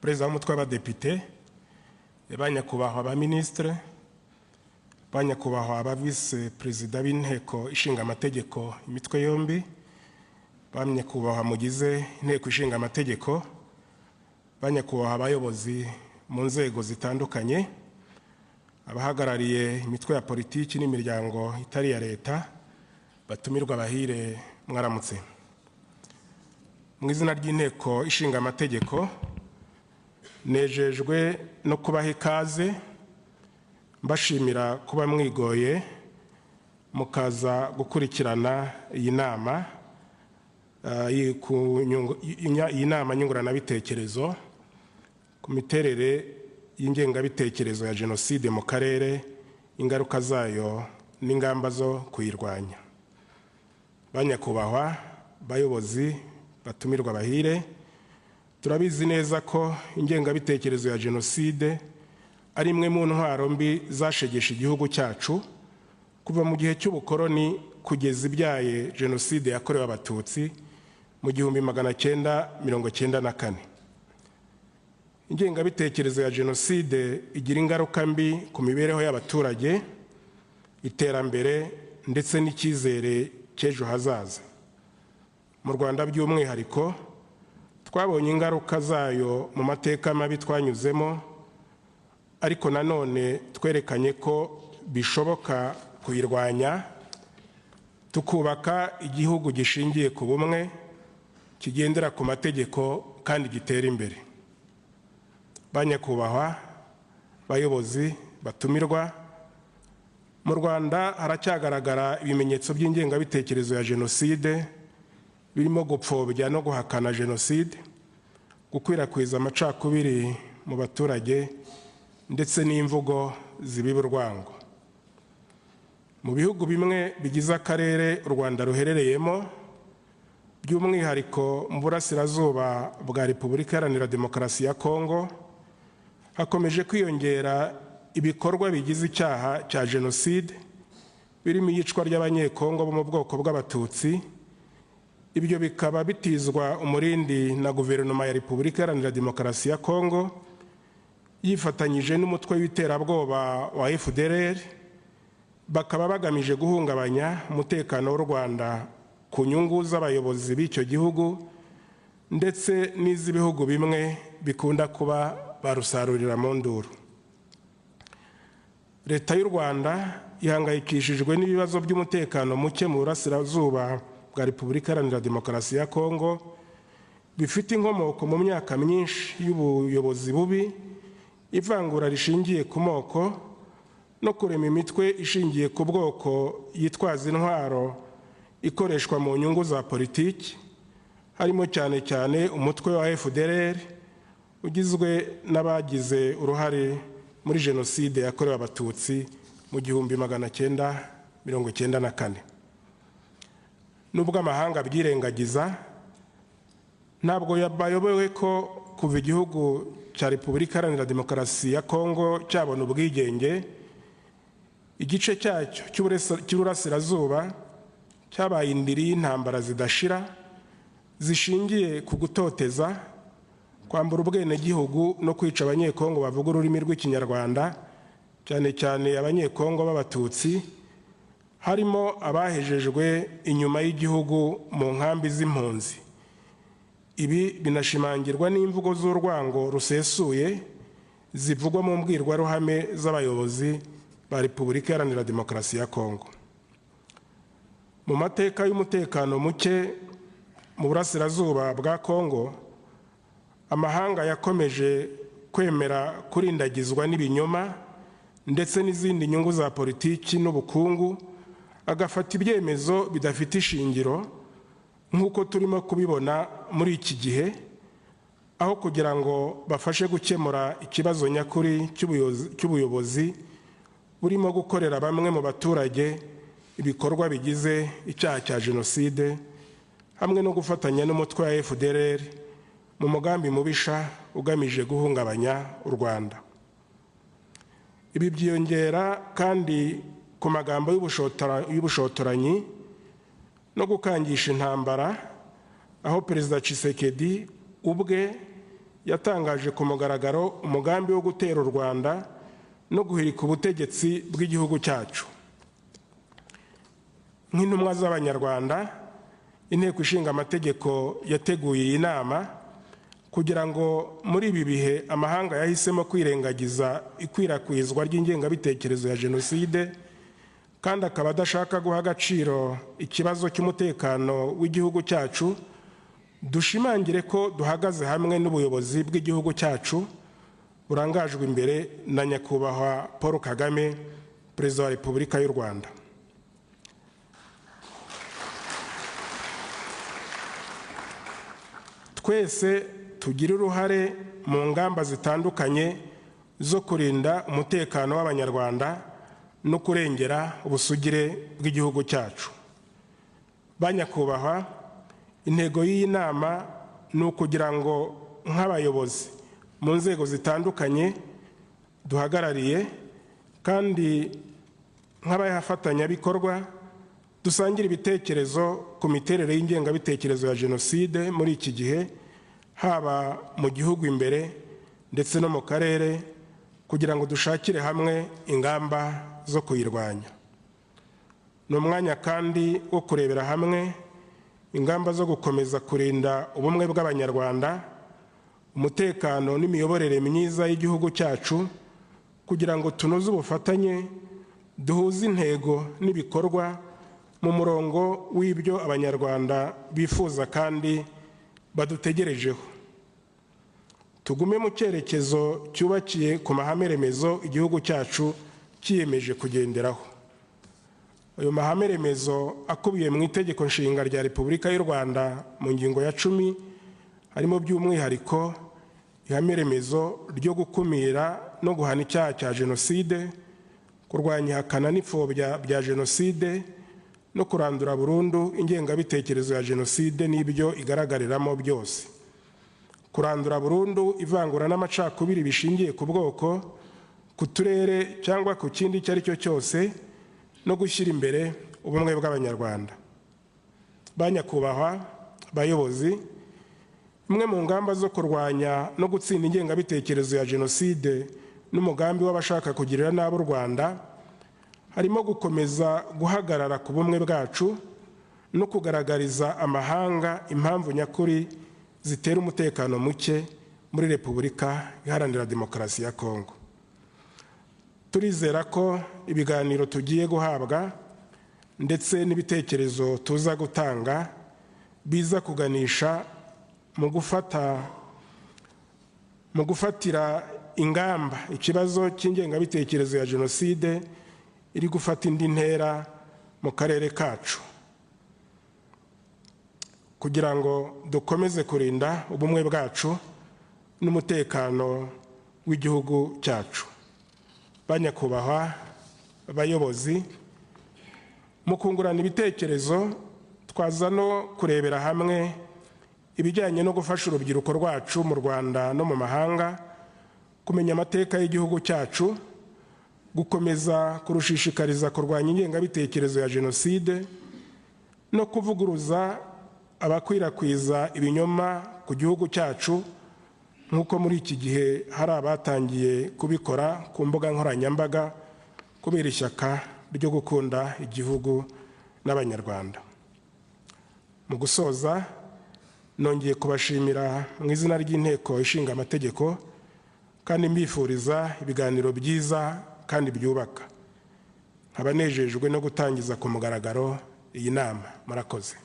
perezida w'umutwe w'abadepite, banyakubahwa ba ministre, banyakubahwa ba vice perezida b'inteko ishinga amategeko imitwe yombi, banyakubahwa mugize inteko ishinga amategeko, banyakubahwa abayobozi mu nzego zitandukanye, abahagarariye imitwe ya politiki n'imiryango itari ya leta, batumirwa bahire mwaramutse. Mu izina ry'inteko ishinga amategeko, nejejwe no kubaha ikaze, mbashimira kuba mwigoye mukaza gukurikirana iyi nama nyunguranabitekerezo ku miterere y'ingengabitekerezo ya jenoside mu karere, ingaruka zayo n'ingamba zo kuyirwanya. Banyakubahwa bayobozi batumirwa bahire, turabizi neza ko ingengabitekerezo ya jenoside ari imwe mu ntwaro mbi zashegesha igihugu cyacu kuva mu gihe cy'ubukoroni kugeza ibyaye jenoside yakorewe abatutsi mu 1994. Ingengabitekerezo ya jenoside igira ingaruka mbi ku mibereho y'abaturage, iterambere ndetse n'icyizere cy'ejo hazaza. Mu Rwanda by'umwihariko twabonye ingaruka zayo mu mateka mabi twanyuzemo, ariko nanone twerekanye ko bishoboka kuyirwanya, tukubaka igihugu gishingiye ku bumwe, kigendera ku mategeko kandi gitera imbere. Banyakubahwa bayobozi batumirwa, mu Rwanda haracyagaragara ibimenyetso by'ingengabitekerezo ya jenoside birimo gupfobya no guhakana jenoside, gukwirakwiza amacakubiri mu baturage ndetse n'imvugo zibiba urwango. Mu bihugu bimwe bigize akarere u Rwanda ruherereyemo, by'umwihariko mu burasirazuba bwa Repubulika Iharanira Demokarasi ya Kongo, hakomeje kwiyongera ibikorwa bigize icyaha cya jenoside birimo iyicwa ry'abanyekongo bo mu bwoko bw'abatutsi. Ibyo bikaba bitizwa umurindi na guverinoma ya Repubulika Iharanira Demokarasi ya Kongo yifatanyije n'umutwe w'iterabwoba wa FDLR, bakaba bagamije guhungabanya umutekano w'u Rwanda ku nyungu z'abayobozi b'icyo gihugu ndetse n'iz'ibihugu bimwe bikunda kuba barusarurira mu nduru. Leta y'u Rwanda ihangayikishijwe n'ibibazo by'umutekano muke mu burasirazuba bwa Repubulika Iharanira Demokarasi ya Kongo, bifite inkomoko mu myaka myinshi y'ubuyobozi bubi, ivangura rishingiye ku moko no kurema imitwe ishingiye ku bwoko yitwaza intwaro ikoreshwa mu nyungu za politiki, harimo cyane cyane umutwe wa FDLR ugizwe n'abagize uruhare muri jenoside yakorewe abatutsi mu 1994. Nubwo amahanga byirengagiza, ntabwo bayobewe ko kuva igihugu cya Repubulika Iharanira Demokarasi ya Kongo cyabona ubwigenge, igice cyacyo cy'uburasirazuba cyabaye indiri y'intambara zidashira zishingiye ku gutoteza, kwambura ubwenegihugu no kwica abanyekongo bavuga ururimi rw'ikinyarwanda, cyane cyane abanyekongo b'abatutsi, harimo abahejejwe inyuma y'igihugu mu nkambi z'impunzi. Ibi binashimangirwa n'imvugo z'urwango rusesuye zivugwa mu mbwirwaruhame z'abayobozi ba Repubulika Iharanira Demokarasi ya Kongo. Mu mateka y'umutekano muke mu burasirazuba bwa Kongo, amahanga yakomeje kwemera kurindagizwa n'ibinyoma ndetse n'izindi nyungu za politiki n'ubukungu, agafata ibyemezo bidafite ishingiro nk'uko turimo kubibona muri iki gihe, aho kugira ngo bafashe gukemura ikibazo nyakuri cy'ubuyobozi burimo gukorera bamwe mu baturage ibikorwa bigize icyaha cya jenoside, hamwe no gufatanya n'umutwe wa FDLR mu mugambi mubisha ugamije guhungabanya u Rwanda. Ibi byiyongera kandi ku magambo y'ubushotoranyi no gukangisha intambara, aho Perezida Tshisekedi ubwe yatangaje ku mugaragaro umugambi wo gutera u Rwanda no guhirika ubutegetsi bw'igihugu cyacu. Nk'intumwa z'Abanyarwanda, Inteko Ishinga Amategeko yateguye iyi nama kugira ngo muri ibi bihe amahanga yahisemo kwirengagiza ikwirakwizwa ry'ingengabitekerezo ya Jenoside kandi akaba adashaka guha agaciro ikibazo cy'umutekano w'igihugu cyacu, dushimangire ko duhagaze hamwe n'ubuyobozi bw'igihugu cyacu burangajwe imbere na Nyakubahwa Paul Kagame, Perezida wa Repubulika y'u Rwanda. Twese tugira uruhare mu ngamba zitandukanye zo kurinda umutekano w'Abanyarwanda no kurengera ubusugire bw'igihugu cyacu. Banyakubahwa, intego y'iyi nama ni ukugira ngo nk'abayobozi mu nzego zitandukanye duhagarariye kandi nk'abafatanyabikorwa dusangira ibitekerezo ku miterere y'ingengabitekerezo ya Jenoside muri iki gihe, haba mu gihugu imbere ndetse no mu karere, kugira ngo dushakire hamwe ingamba zo kuyirwanya. Ni umwanya kandi wo kurebera hamwe ingamba zo gukomeza kurinda ubumwe bw'Abanyarwanda, umutekano n'imiyoborere myiza y'igihugu cyacu, kugira ngo tunoze ubufatanye, duhuze intego n'ibikorwa mu murongo w'ibyo Abanyarwanda bifuza kandi badutegerejeho. Tugume mu cyerekezo cyubakiye ku mahame remezo igihugu cyacu cyiyemeje kugenderaho. Ayo mahame remezo akubiye mu Itegeko Nshinga rya Repubulika y'u Rwanda mu ngingo ya 10 harimo by'umwihariko ihame remezo ryo gukumira no guhana icyaha cya Jenoside, kurwanya ihakana n'ipfobya bya Jenoside no kurandura burundu ingengabitekerezo ya Jenoside n'ibyo igaragariramo byose, kurandura burundu ivangura n'amacakubiri bishingiye ku bwoko, ku turere cyangwa ku kindi icyo ari cyo cyose, no gushyira imbere ubumwe bw'Abanyarwanda. Banyakubahwa bayobozi, imwe mu ngamba zo kurwanya no gutsinda ingengabitekerezo ya Jenoside n'umugambi w'abashaka kugirira nabi u Rwanda harimo gukomeza guhagarara ku bumwe bwacu no kugaragariza amahanga impamvu nyakuri zitera umutekano muke muri Repubulika Iharanira Demokarasi ya Kongo. Turizera ko ibiganiro tugiye guhabwa ndetse n'ibitekerezo tuza gutanga biza kuganisha mu gufatira ingamba ikibazo cy'ingengabitekerezo ya Jenoside iri gufata indi ntera mu karere kacu, kugira ngo dukomeze kurinda ubumwe bwacu n'umutekano w'igihugu cyacu. Banyakubahwa abayobozi, mu kungurana ibitekerezo twaza no kurebera hamwe ibijyanye no gufasha urubyiruko rwacu mu Rwanda no mu mahanga kumenya amateka y'igihugu cyacu, gukomeza kurushishikariza kurwanya ingengabitekerezo ya Jenoside no kuvuguruza abakwirakwiza ibinyoma ku gihugu cyacu, nk'uko muri iki gihe hari abatangiye kubikora ku mbuga nkoranyambaga kubera ishyaka ryo gukunda igihugu n'Abanyarwanda. Mu gusoza, nongeye kubashimira mu izina ry'Inteko Ishinga Amategeko kandi mbifuriza ibiganiro byiza kandi byubaka. Nkaba nejejwe no gutangiza ku mugaragaro iyi nama. Murakoze.